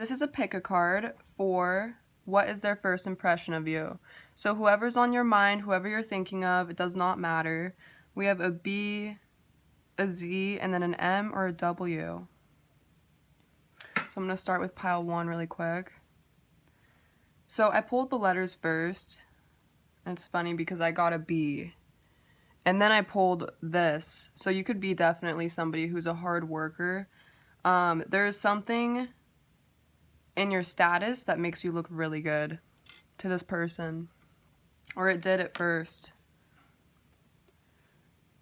This is a pick a card for what is their first impression of you. So whoever's on your mind, whoever you're thinking of, it does not matter. We have a B, a Z, and then an M or a W. So I'm going to start with pile 1 really quick. So I pulled the letters first. And it's funny because I got a B. And then I pulled this. So you could be definitely somebody who's a hard worker. There's something in your status that makes you look really good to this person. Or it did at first.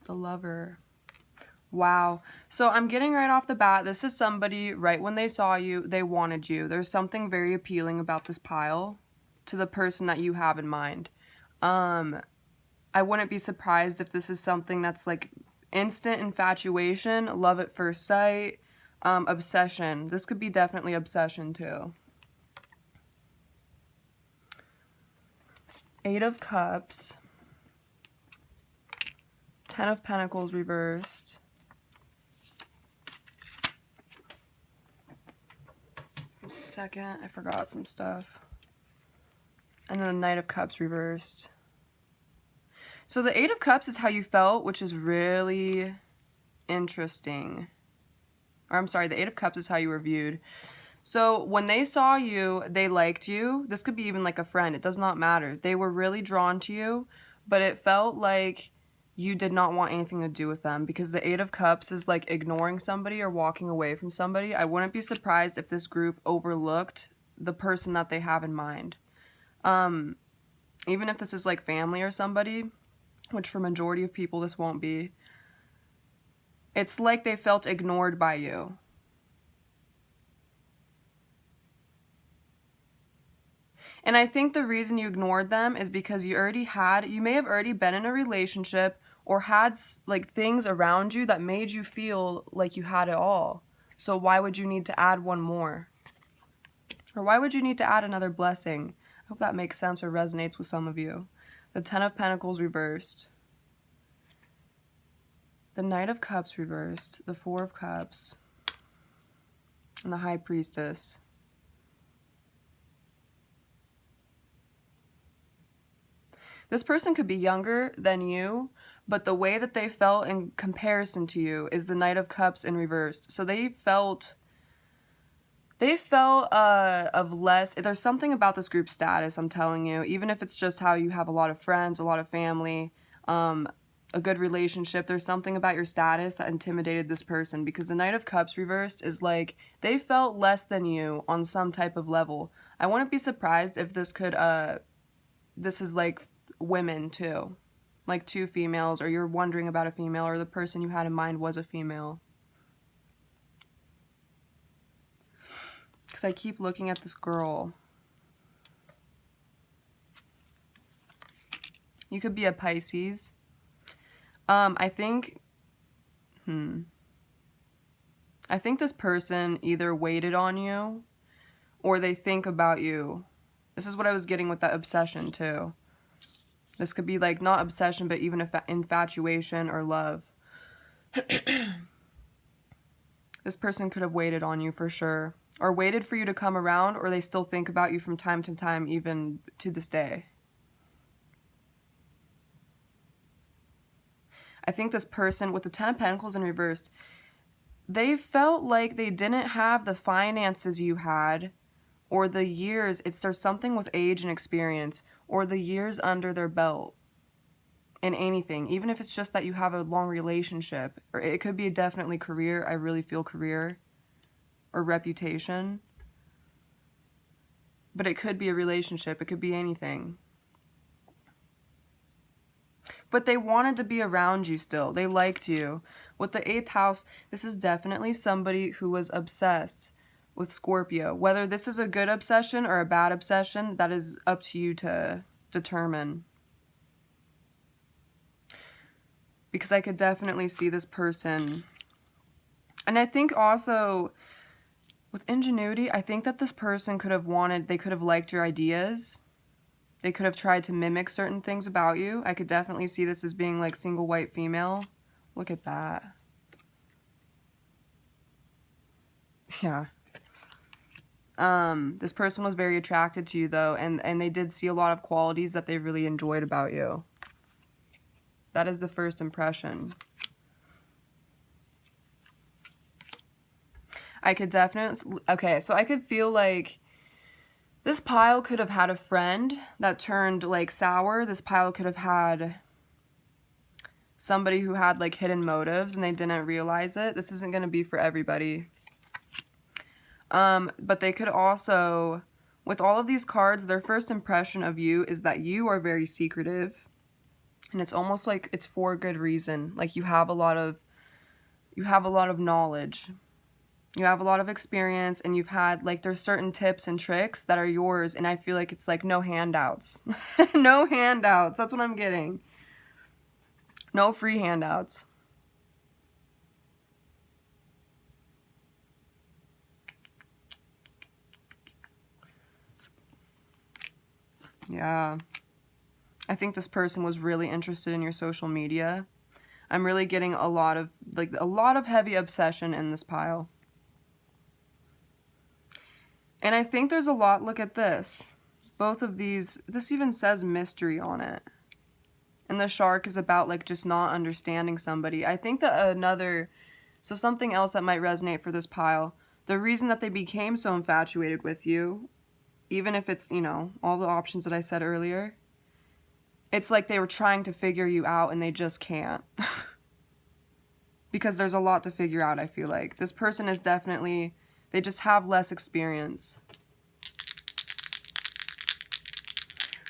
The Lover. Wow. So I'm getting right off the bat, this is somebody, right when they saw you, they wanted you. There's something very appealing about this pile to the person that you have in mind. I wouldn't be surprised if this is something that's like instant infatuation, love at first sight, obsession. This could be definitely obsession too. 8 of Cups. 10 of Pentacles reversed. Second, I forgot some stuff. And then the Knight of Cups reversed. So the 8 of Cups is how you felt, which is really interesting. Or I'm sorry, the 8 of Cups is how you were viewed. So when they saw you, they liked you. This could be even like a friend. It does not matter. They were really drawn to you, but it felt like you did not want anything to do with them because the 8 of Cups is like ignoring somebody or walking away from somebody. I wouldn't be surprised if this group overlooked the person that they have in mind. Even if this is like family or somebody, which for majority of people this won't be, it's like they felt ignored by you. And I think the reason you ignored them is because you may have already been in a relationship or had like things around you that made you feel like you had it all. So why would you need to add one more? Or why would you need to add another blessing? I hope that makes sense or resonates with some of you. The 10 of Pentacles reversed. The Knight of Cups reversed. The 4 of Cups. And the High Priestess. This person could be younger than you, but the way that they felt in comparison to you is the Knight of Cups in reversed. So they felt of less. There's something about this group status, I'm telling you, even if it's just how you have a lot of friends, a lot of family, a good relationship, there's something about your status that intimidated this person because the Knight of Cups reversed is like they felt less than you on some type of level. I wouldn't be surprised if this is like women too, like 2 females, or you're wondering about a female, or the person you had in mind was a female. Because I keep looking at this girl. You could be a Pisces. I think this person either waited on you or they think about you. This is what I was getting with that obsession too. This could be like not obsession, but even infatuation or love. This person could have waited on you for sure. Or waited for you to come around, or they still think about you from time to time, even to this day. I think this person with the 10 of Pentacles in reversed, they felt like they didn't have the finances you had, or the years. There's something with age and experience, or the years under their belt in anything, even if it's just that you have a long relationship, or it could be definitely career. I really feel career or reputation, but it could be a relationship. It could be anything. But they wanted to be around you still. They liked you. With the 8th house, this is definitely somebody who was obsessed with Scorpio. Whether this is a good obsession or a bad obsession, that is up to you to determine. Because I could definitely see this person. And I think also with ingenuity, I think that this person they could have liked your ideas. They could have tried to mimic certain things about you. I could definitely see this as being like single white female. Look at that. Yeah. This person was very attracted to you, though, and they did see a lot of qualities that they really enjoyed about you. That is the first impression. I could definitely... Okay, so I could feel like this pile could have had a friend that turned, like, sour. This pile could have had somebody who had, like, hidden motives and they didn't realize it. This isn't going to be for everybody. But they could also, with all of these cards, their first impression of you is that you are very secretive. And it's almost like it's for a good reason. Like you have a lot of knowledge. You have a lot of experience, and you've had, like, there's certain tips and tricks that are yours, and I feel like it's like no handouts. No handouts. That's what I'm getting. No free handouts. Yeah. I think this person was really interested in your social media. I'm really getting a lot of heavy obsession in this pile. And I think there's a lot, look at this. Both of these, this even says mystery on it. And the shark is about, like, just not understanding somebody. I think that something else that might resonate for this pile, the reason that they became so infatuated with you, even if it's, you know, all the options that I said earlier, it's like they were trying to figure you out and they just can't. Because there's a lot to figure out, I feel like. This person is definitely... They just have less experience.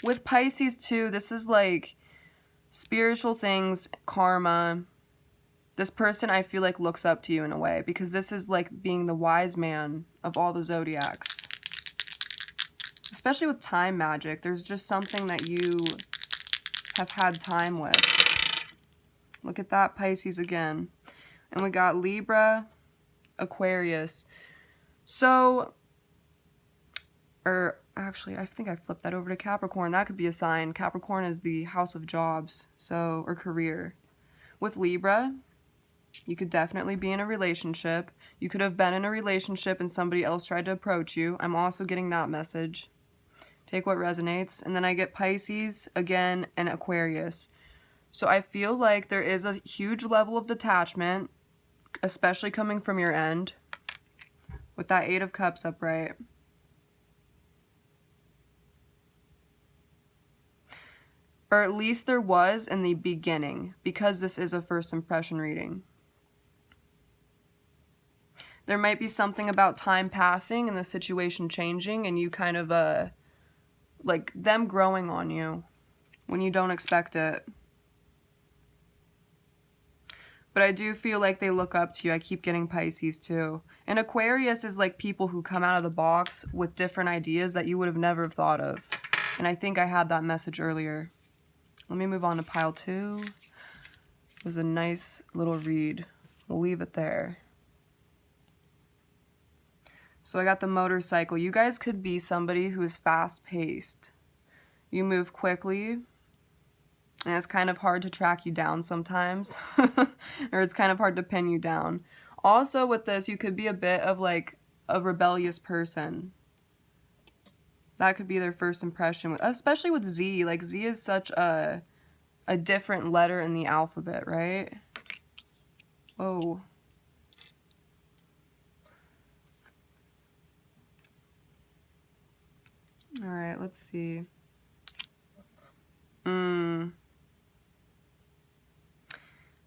With Pisces, too, this is like spiritual things, karma. This person, I feel like, looks up to you in a way, because this is like being the wise man of all the zodiacs. Especially with time magic, there's just something that you have had time with. Look at that, Pisces again. And we got Libra, Aquarius. So, or actually, I think I flipped that over to Capricorn. That could be a sign. Capricorn is the house of jobs, so, or career. With Libra, you could definitely be in a relationship. You could have been in a relationship and somebody else tried to approach you. I'm also getting that message. Take what resonates. And then I get Pisces again and Aquarius. So I feel like there is a huge level of detachment, especially coming from your end. With that 8 of Cups upright. Or at least there was in the beginning, because this is a first impression reading. There might be something about time passing and the situation changing and you kind of, like them growing on you when you don't expect it. But I do feel like they look up to you. I keep getting Pisces too. And Aquarius is like people who come out of the box with different ideas that you would have never thought of. And I think I had that message earlier. Let me move on to pile 2. It was a nice little read. We'll leave it there. So I got the motorcycle. You guys could be somebody who is fast-paced. You move quickly. And it's kind of hard to track you down sometimes. Or it's kind of hard to pin you down. Also with this, you could be a bit of like a rebellious person. That could be their first impression. Especially with Z. Like Z is such a different letter in the alphabet, right? Oh. Alright, let's see.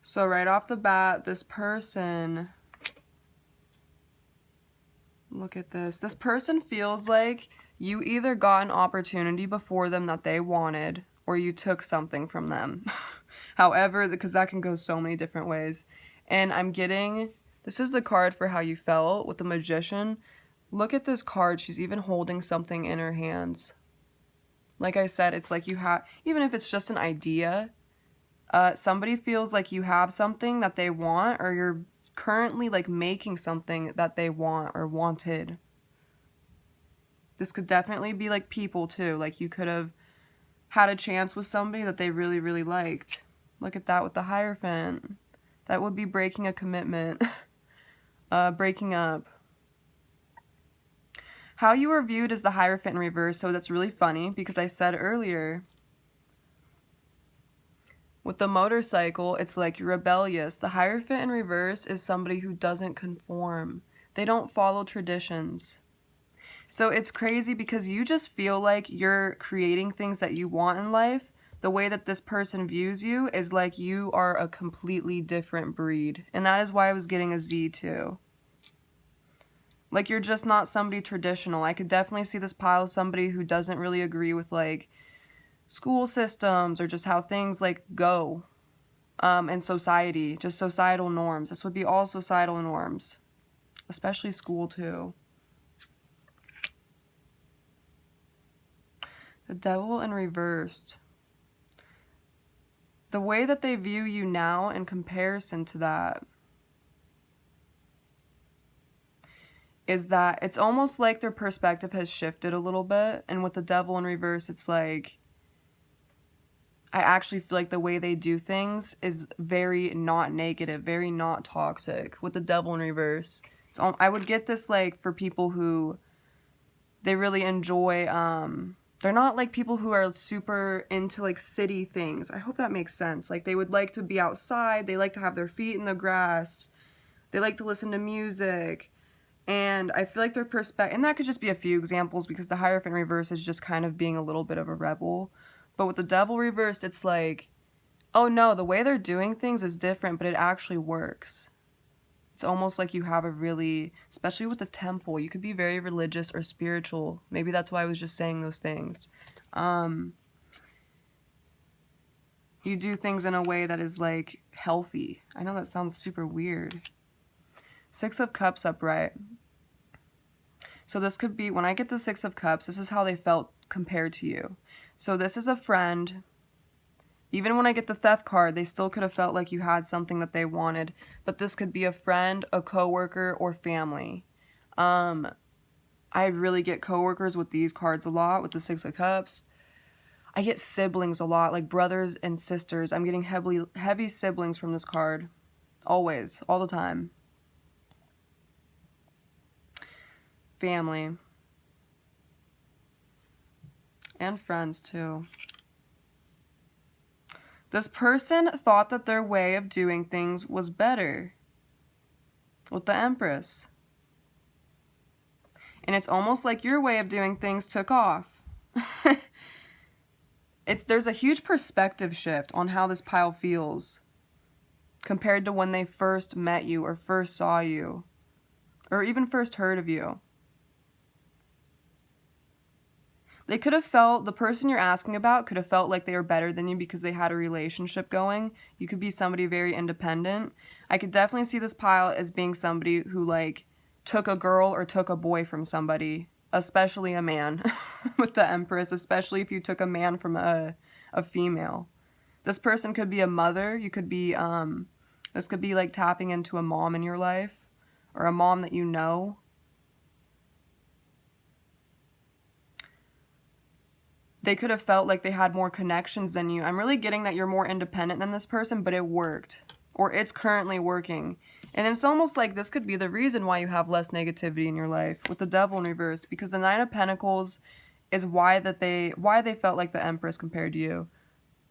So right off the bat, this person, look at this. This person feels like you either got an opportunity before them that they wanted, or you took something from them. However, because that can go so many different ways. And I'm getting, this is the card for how you felt with the Magician. Look at this card. She's even holding something in her hands. Like I said, it's like you have, even if it's just an idea, somebody feels like you have something that they want, or you're currently like making something that they want or wanted. This could definitely be like people too. Like you could have had a chance with somebody that they really, really liked. Look at that with the Hierophant. That would be breaking a commitment. Breaking up. How you are viewed is the Hierophant in reverse, so that's really funny because I said earlier, with the motorcycle, it's like you're rebellious. The Hierophant in reverse is somebody who doesn't conform. They don't follow traditions. So it's crazy because you just feel like you're creating things that you want in life. The way that this person views you is like you are a completely different breed. And that is why I was getting a Z too. Like you're just not somebody traditional. I could definitely see this pile as somebody who doesn't really agree with like school systems or just how things like go in society, just societal norms. This would be all societal norms, especially school too. The Devil in reversed. The way that they view you now in comparison to that is that it's almost like their perspective has shifted a little bit. And with the Devil in reverse, it's like, I actually feel like the way they do things is very not negative, very not toxic. With the Devil in reverse, so I would get this like for people who they really enjoy. They're not like people who are super into like city things. I hope that makes sense. Like they would like to be outside. They like to have their feet in the grass. They like to listen to music. And I feel like their perspective, and that could just be a few examples because the Hierophant in reverse is just kind of being a little bit of a rebel. But with the Devil reversed, it's like, oh no, the way they're doing things is different, but it actually works. It's almost like you have a really, especially with the Temple, you could be very religious or spiritual. Maybe that's why I was just saying those things. You do things in a way that is like healthy. I know that sounds super weird. 6 of Cups upright. So this could be, when I get the 6 of Cups, this is how they felt compared to you. So this is a friend. Even when I get the Theft card, they still could have felt like you had something that they wanted. But this could be a friend, a coworker, or family. I really get coworkers with these cards a lot, with the 6 of Cups. I get siblings a lot, like brothers and sisters. I'm getting heavy siblings from this card. Always, all the time. Family. And friends too. This person thought that their way of doing things was better. With the Empress. And it's almost like your way of doing things took off. There's a huge perspective shift on how this pile feels compared to when they first met you or first saw you or even first heard of you. They could have felt, the person you're asking about could have felt like they were better than you because they had a relationship going. You could be somebody very independent. I could definitely see this pile as being somebody who like took a girl or took a boy from somebody, especially a man with the Empress, especially if you took a man from a female. This person could be a mother. You could be, this could be like tapping into a mom in your life or a mom that you know. They could have felt like they had more connections than you. I'm really getting that you're more independent than this person, but it worked. Or it's currently working. And it's almost like this could be the reason why you have less negativity in your life with the Devil in reverse. Because the 9 of Pentacles is why they felt like the Empress compared to you.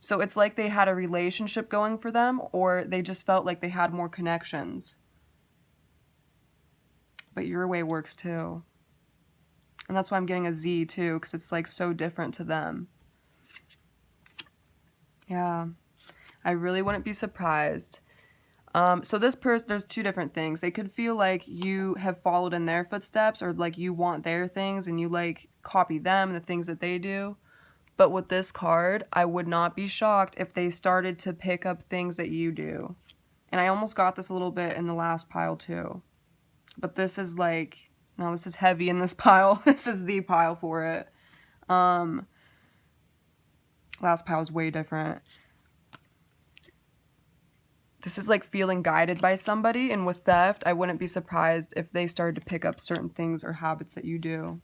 So it's like they had a relationship going for them, or they just felt like they had more connections. But your way works too. And that's why I'm getting a Z too, because it's like so different to them. Yeah, I really wouldn't be surprised. So this person, there's 2 different things. They could feel like you have followed in their footsteps or like you want their things and you like copy them, the things that they do. But with this card, I would not be shocked if they started to pick up things that you do. And I almost got this a little bit in the last pile too. But this is like, no, this is heavy in this pile. This is the pile for it. Last pile is way different. This is like feeling guided by somebody. And with theft, I wouldn't be surprised if they started to pick up certain things or habits that you do.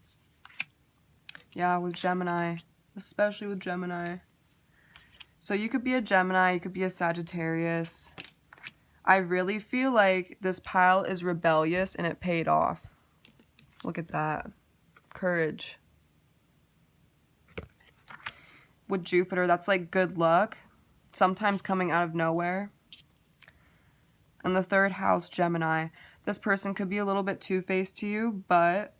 Yeah, with Gemini. Especially with Gemini. So you could be a Gemini. You could be a Sagittarius. I really feel like this pile is rebellious and it paid off. Look at that. Courage. With Jupiter, that's like good luck, sometimes coming out of nowhere. And the third house, Gemini. This person could be a little bit two-faced to you, but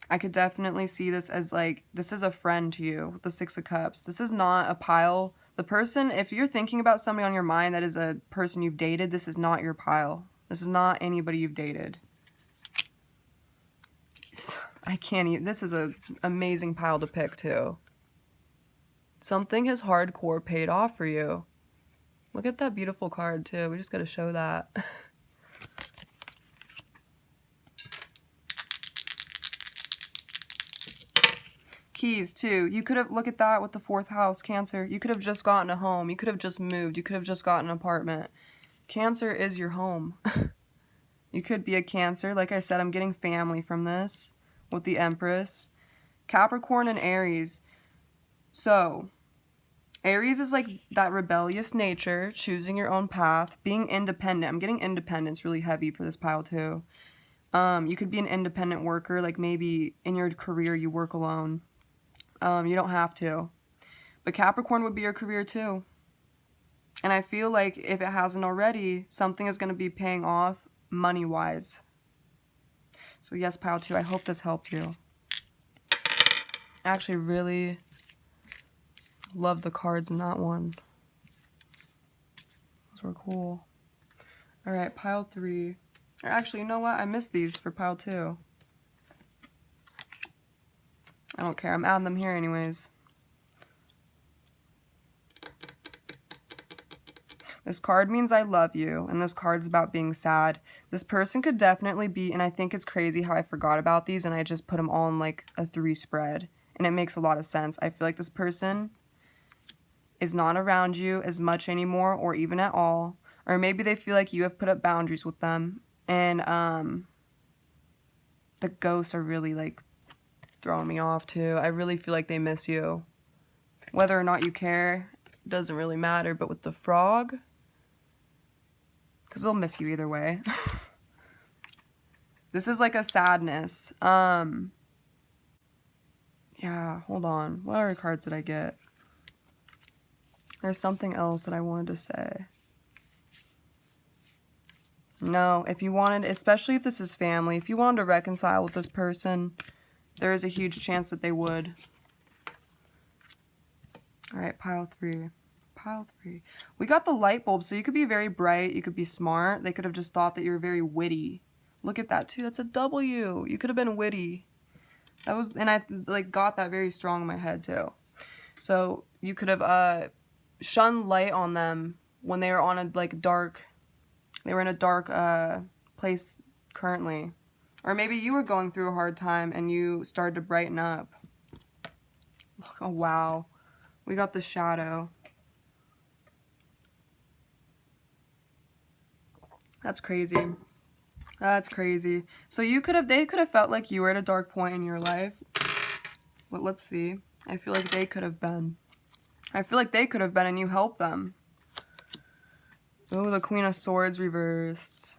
I could definitely see this as like, this is a friend to you, the Six of Cups. This is not a pile. The person, if you're thinking about somebody on your mind that is a person you've dated, this is not your pile. This is not anybody you've dated. I can't even, this is an amazing pile to pick too. Something has hardcore paid off for you. Look at that beautiful card too. We just got to show that. Keys too. You could have, look at that with the fourth house, Cancer. You could have just gotten a home. You could have just moved. You could have just gotten an apartment. Cancer is your home. You could be a Cancer. Like I said, I'm getting family from this with the Empress. Capricorn and Aries. So, Aries is like that rebellious nature, choosing your own path, being independent. I'm getting independence really heavy for this pile too. You could be an independent worker, like maybe in your career you work alone. You don't have to. But Capricorn would be your career too. And I feel like if it hasn't already, something is going to be paying off money-wise. So yes, pile 2, I hope this helped you. I actually really love the cards in that one. Those were cool. Alright, pile 3. Or actually, you know what? I missed these for pile 2. I don't care. I'm adding them here anyways. This card means I love you, and this card's about being sad. This person could definitely be, and I think it's crazy how I forgot about these and I just put them all in like a 3 spread. And it makes a lot of sense. I feel like this person is not around you as much anymore or even at all. Or maybe they feel like you have put up boundaries with them. And the ghosts are really like throwing me off too. I really feel like they miss you. Whether or not you care doesn't really matter. But with the frog, because they'll miss you either way. This is like a sadness. Yeah, hold on. What other cards did I get? There's something else that I wanted to say. No, if you wanted, especially if this is family, if you wanted to reconcile with this person, there is a huge chance that they would. All right, pile 3. Pile 3. We got the light bulb, so you could be very bright, you could be smart. They could have just thought that you were very witty. Look at that too. That's a W. You could have been witty. That was, and I like got that very strong in my head too. So you could have shunned light on them when they were on a like dark. They were in a dark place currently, or maybe you were going through a hard time and you started to brighten up. Look, oh wow, we got the shadow. That's crazy. That's crazy. So you could have, they could have felt like you were at a dark point in your life. But let's see. I feel like they could have been. I feel like they could have been and you helped them. Oh, the Queen of Swords reversed.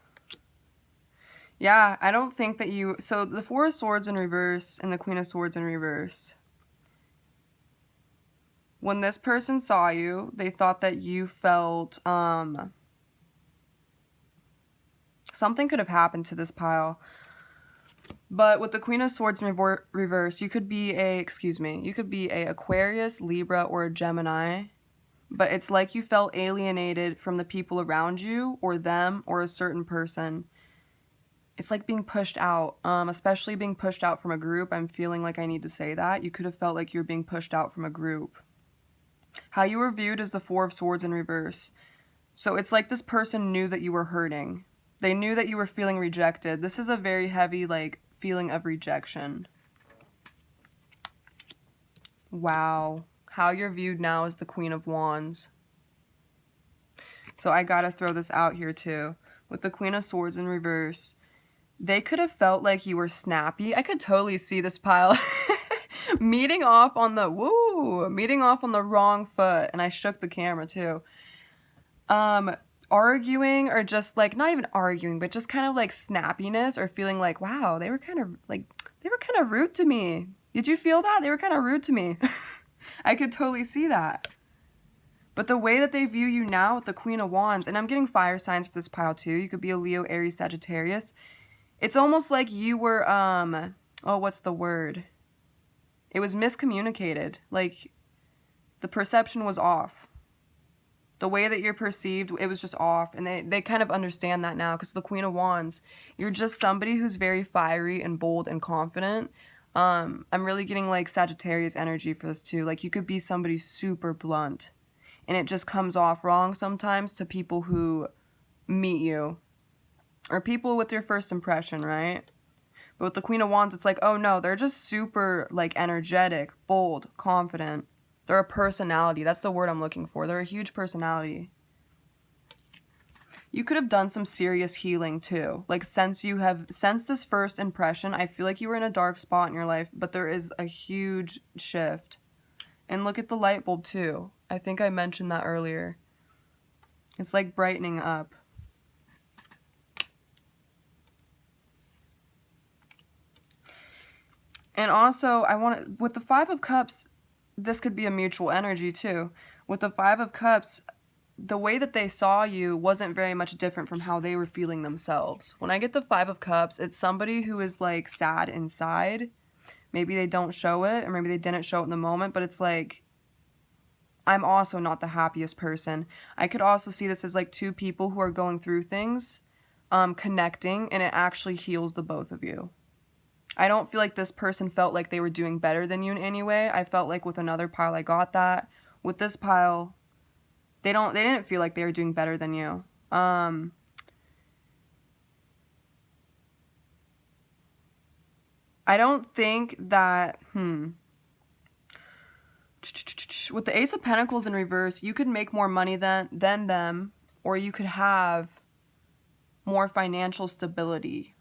Yeah, I don't think that you, so the Four of Swords in reverse and the Queen of Swords in reverse. When this person saw you, they thought that you felt, something could have happened to this pile. But with the Queen of Swords in reverse, you could be a, you could be a Aquarius, Libra, or a Gemini. But it's like you felt alienated from the people around you, or them, or a certain person. It's like being pushed out, especially being pushed out from a group. I'm feeling like I need to say that. You could have felt like you're being pushed out from a group. How you were viewed as the Four of Swords in reverse. So it's like this person knew that you were hurting. They knew that you were feeling rejected. This is a very heavy, like, feeling of rejection. Wow. How you're viewed now as the Queen of Wands. So I gotta throw this out here too. With the Queen of Swords in reverse, they could have felt like you were snappy. I could totally see this pile meeting off on the wrong foot. And I shook the camera too. Arguing, or just like, not even arguing, but just kind of like snappiness, or feeling like, wow, they were kind of like, They were kind of rude to me. Did you feel that? They were kind of rude to me. I could totally see that. But the way that they view you now with the Queen of Wands, and I'm getting fire signs for this pile too. You could be a Leo, Aries, Sagittarius. It's almost like you were, oh, what's the word? It was miscommunicated. Like, the perception was off. The way that you're perceived, it was just off. And they kind of understand that now because the Queen of Wands, you're just somebody who's very fiery and bold and confident. I'm really getting like Sagittarius energy for this too. Like you could be somebody super blunt and it just comes off wrong sometimes to people who meet you or people with your first impression, right? But with the Queen of Wands, it's like, oh no, they're just super like energetic, bold, confident. They're a personality. That's the word I'm looking for. They're a huge personality. You could have done some serious healing too. Like since this first impression, I feel like you were in a dark spot in your life, but there is a huge shift. And look at the light bulb too. I think I mentioned that earlier. It's like brightening up. And also, with the Five of Cups, this could be a mutual energy too. With the Five of Cups, the way that they saw you wasn't very much different from how they were feeling themselves. When I get the Five of Cups, it's somebody who is like sad inside. Maybe they don't show it, or maybe they didn't show it in the moment, but it's like, I'm also not the happiest person. I could also see this as like two people who are going through things, connecting, and it actually heals the both of you. I don't feel like this person felt like they were doing better than you in any way. I felt like with another pile I got that. With this pile, they didn't feel like they were doing better than you. I don't think that, with the Ace of Pentacles in reverse, you could make more money than them, or you could have more financial stability.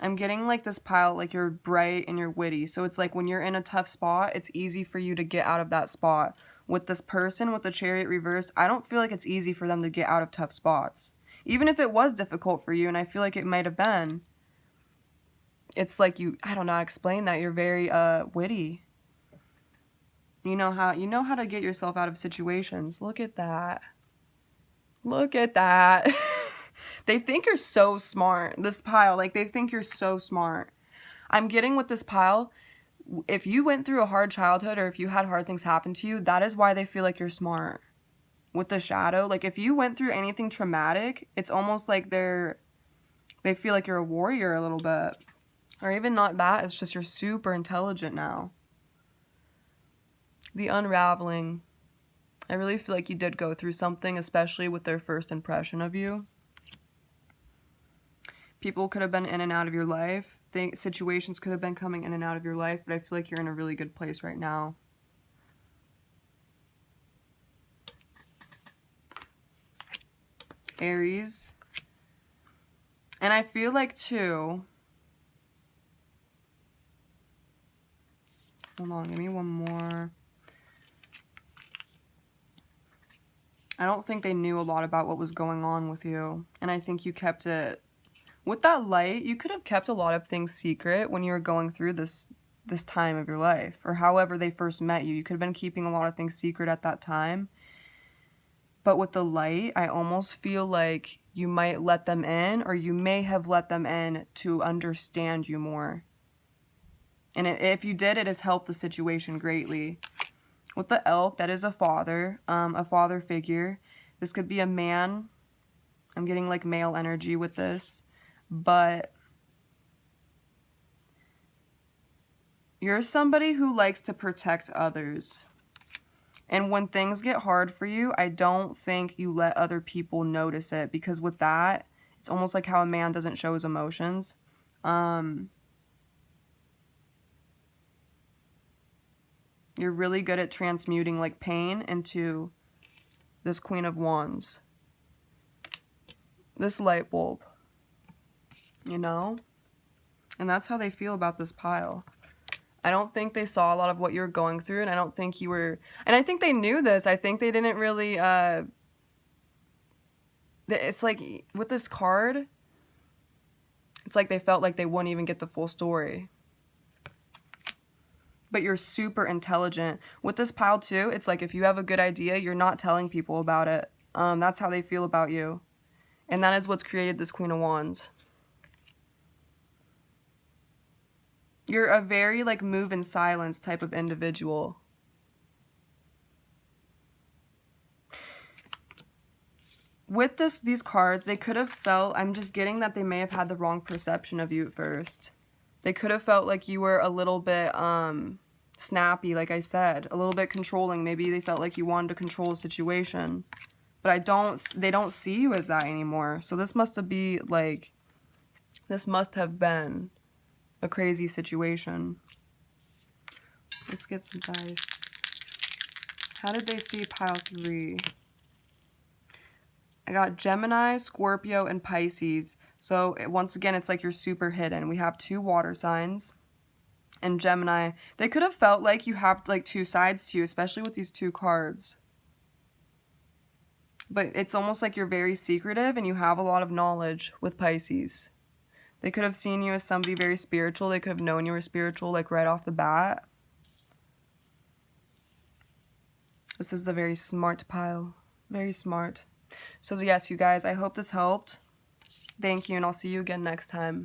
I'm getting like this pile, like you're bright and you're witty. So it's like when you're in a tough spot, it's easy for you to get out of that spot. With this person, with the Chariot reversed, I don't feel like it's easy for them to get out of tough spots. Even if it was difficult for you, and I feel like it might have been. It's like I don't know how to explain that. You're very witty. You know how to get yourself out of situations. Look at that. Look at that. They think you're so smart. This pile, like they think you're so smart. I'm getting with this pile, if you went through a hard childhood or if you had hard things happen to you, that is why they feel like you're smart. With the Shadow, like if you went through anything traumatic, it's almost like they feel like you're a warrior a little bit. Or even not that, it's just you're super intelligent now. The Unraveling. I really feel like you did go through something, especially with their first impression of you. People could have been in and out of your life. Situations could have been coming in and out of your life, but I feel like you're in a really good place right now. Aries. And I feel like too... Hold on, give me one more. I don't think they knew a lot about what was going on with you. And I think you kept it... With that light, you could have kept a lot of things secret when you were going through this time of your life. Or however they first met you. You could have been keeping a lot of things secret at that time. But with the light, I almost feel like you might let them in. Or you may have let them in to understand you more. And if you did, it has helped the situation greatly. With the Elk, that is a father figure. This could be a man. I'm getting like male energy with this. But you're somebody who likes to protect others. And when things get hard for you, I don't think you let other people notice it. Because with that, it's almost like how a man doesn't show his emotions. You're really good at transmuting like pain into this Queen of Wands. This light bulb. You know? And that's how they feel about this pile. I don't think they saw a lot of what you're going through, and I don't think you were... And I think they knew this. I think they didn't really... It's like, with this card, It's like they felt like they wouldn't even get the full story. But you're super intelligent. With this pile too, it's like if you have a good idea, you're not telling people about it. That's how they feel about you. And that is what's created this Queen of Wands. You're a very like move in silence type of individual. With these cards, they could have felt, I'm just getting that they may have had the wrong perception of you at first. They could have felt like you were a little bit snappy, like I said, a little bit controlling. Maybe they felt like you wanted to control a situation. But they don't see you as that anymore. So this must have been a crazy situation. Let's get some dice. How did they see pile 3? I got Gemini, Scorpio, and Pisces. So once again, it's like you're super hidden. We have 2 water signs. And Gemini, they could have felt like you have like 2 sides to you, especially with these 2 cards. But it's almost like you're very secretive and you have a lot of knowledge with Pisces. They could have seen you as somebody very spiritual. They could have known you were spiritual like right off the bat. This is the very smart pile. Very smart. So yes, you guys, I hope this helped. Thank you, and I'll see you again next time.